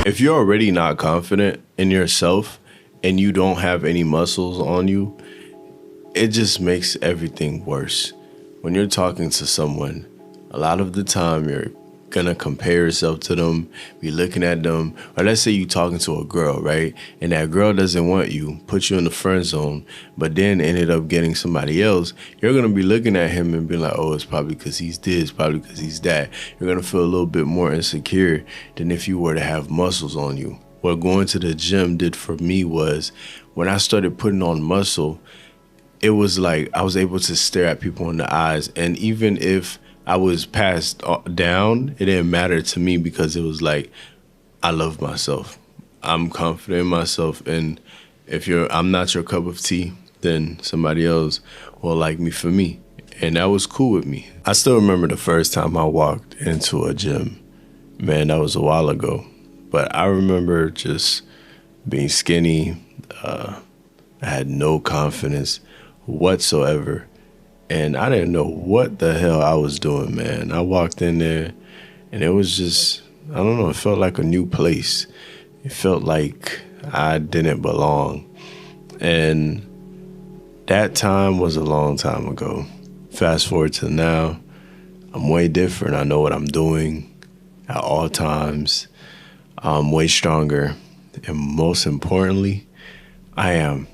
If you're already not confident in yourself and you don't have any muscles on you, it just makes everything worse. When you're talking to someone, a lot of the time you're gonna compare yourself to them, be looking at them, or let's say you talking to a girl, right? And that girl doesn't want you, put you in the friend zone, but then ended up getting somebody else. You're gonna be looking at him and be like, oh, it's probably because he's this, probably because he's that. You're gonna feel a little bit more insecure than if you were to have muscles on you. What going to the gym did for me was when I started putting on muscle, it was like I was able to stare at people in the eyes, and even if I was passed down, it didn't matter to me because it was like, I love myself. I'm confident in myself. And if I'm not your cup of tea, then somebody else will like me for me. And that was cool with me. I still remember the first time I walked into a gym. Man, that was a while ago. But I remember just being skinny. I had no confidence whatsoever. And I didn't know what the hell I was doing, man. I walked in there and it was just, I don't know, it felt like a new place. It felt like I didn't belong. And that time was a long time ago. Fast forward to now, I'm way different. I know what I'm doing at all times. I'm way stronger. And most importantly, I am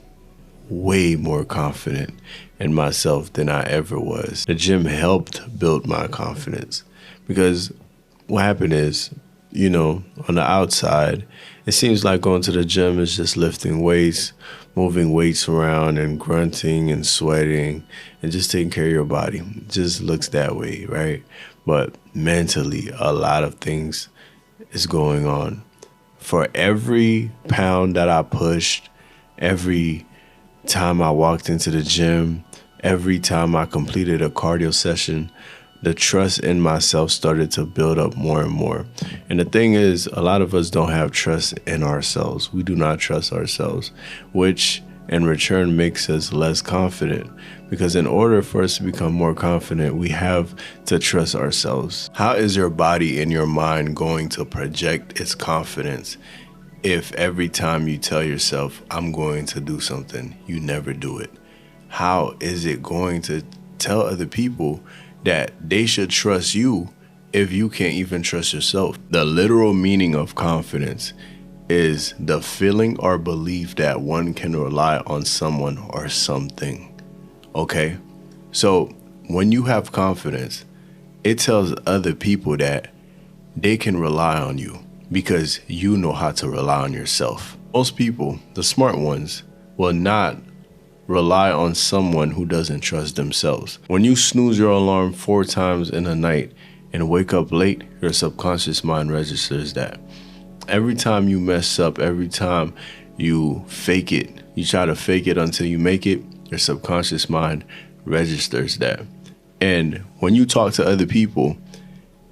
way more confident in myself than I ever was. The gym helped build my confidence because what happened is, on the outside, it seems like going to the gym is just lifting weights, moving weights around and grunting and sweating and just taking care of your body. It just looks that way, right? But mentally, a lot of things is going on. For every pound that I pushed, every time I walked into the gym, every time I completed a cardio session, the trust in myself started to build up more and more. And the thing is, a lot of us don't have trust in ourselves. We do not trust ourselves, which in return makes us less confident. Because in order for us to become more confident, we have to trust ourselves. How is your body and your mind going to project its confidence if every time you tell yourself, I'm going to do something, you never do it? How is it going to tell other people that they should trust you if you can't even trust yourself? The literal meaning of confidence is the feeling or belief that one can rely on someone or something. Okay? So when you have confidence, it tells other people that they can rely on you, because you know how to rely on yourself. Most people, the smart ones, will not rely on someone who doesn't trust themselves. When you snooze your alarm 4 times in a night and wake up late, your subconscious mind registers that. Every time you mess up, every time you fake it, you try to fake it until you make it, your subconscious mind registers that. And when you talk to other people,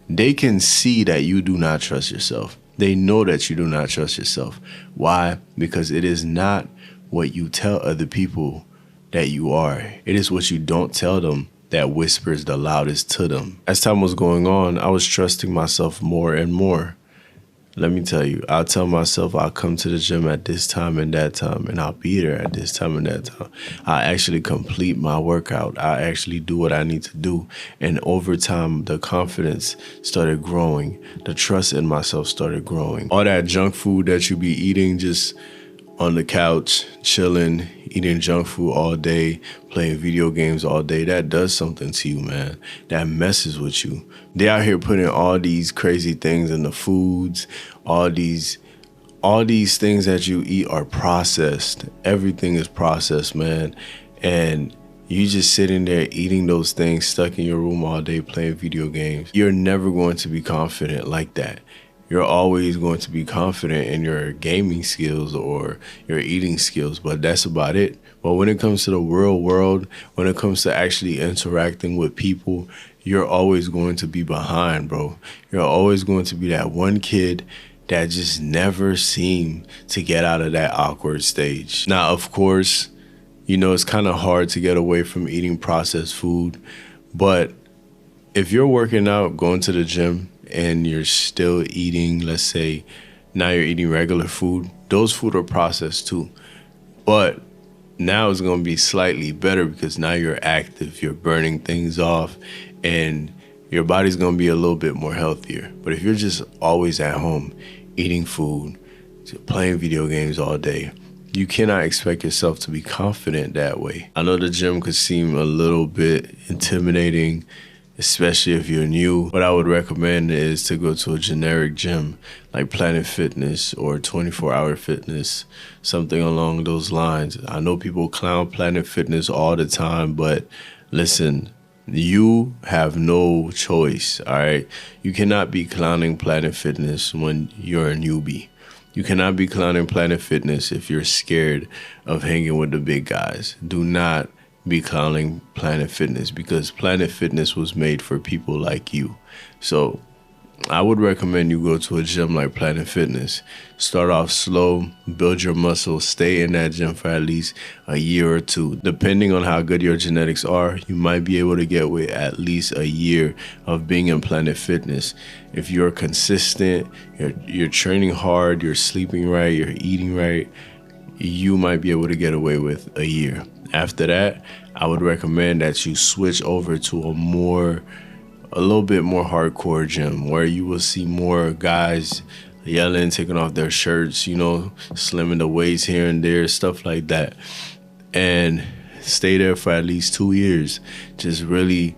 they can see that you do not trust yourself. They know that you do not trust yourself. Why? Because it is not what you tell other people that you are. It is what you don't tell them that whispers the loudest to them. As time was going on, I was trusting myself more and more. Let me tell you, I'll tell myself I'll come to the gym at this time and that time, and I'll be there at this time and that time. I actually complete my workout. I actually do what I need to do. And over time, the confidence started growing. The trust in myself started growing. All that junk food that you be eating just on the couch, chilling, eating junk food all day, playing video games all day, that does something to you, man. That messes with you. They out here putting all these crazy things in the foods, all these things that you eat are processed. Everything is processed, man. And you just sitting there eating those things, stuck in your room all day playing video games. You're never going to be confident like that. You're always going to be confident in your gaming skills or your eating skills, but that's about it. But when it comes to the real world, when it comes to actually interacting with people, you're always going to be behind, bro. You're always going to be that one kid that just never seemed to get out of that awkward stage. Now, of course, it's kind of hard to get away from eating processed food, but if you're working out, going to the gym, and you're still eating, let's say, Now you're eating regular food. Those food are processed too. But now it's going to be slightly better because now you're active, you're burning things off, and your body's going to be a little bit more healthier. But if you're just always at home eating food, playing video games all day, you cannot expect yourself to be confident that way. I know the gym could seem a little bit intimidating, especially if you're new. What I would recommend is to go to a generic gym like Planet Fitness or 24-Hour Fitness, something along those lines. I know people clown Planet Fitness all the time, but listen, you have no choice, all right? You cannot be clowning Planet Fitness when you're a newbie. You cannot be clowning Planet Fitness if you're scared of hanging with the big guys. Do not be clowning Planet Fitness because Planet Fitness was made for people like you. So I would recommend you go to a gym like Planet Fitness. Start off slow, build your muscles, stay in that gym for at least a year or two. Depending on how good your genetics are, you might be able to get with at least a year of being in Planet Fitness. If you're consistent, you're training hard, you're sleeping right, you're eating right, you might be able to get away with a year. After that, I would recommend that you switch over to a little bit more hardcore gym where you will see more guys yelling, taking off their shirts, slimming the weights here and there, stuff like that. And stay there for at least 2 years. Just really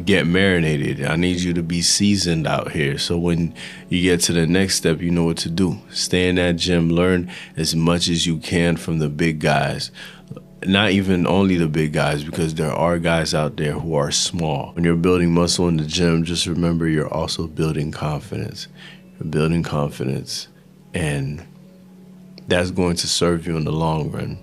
get marinated. I need you to be seasoned out here. So when you get to the next step, you know what to do. Stay in that gym, learn as much as you can from the big guys. Not even only the big guys, because there are guys out there who are small. When you're building muscle in the gym, just remember you're also building confidence. You're building confidence, and that's going to serve you in the long run.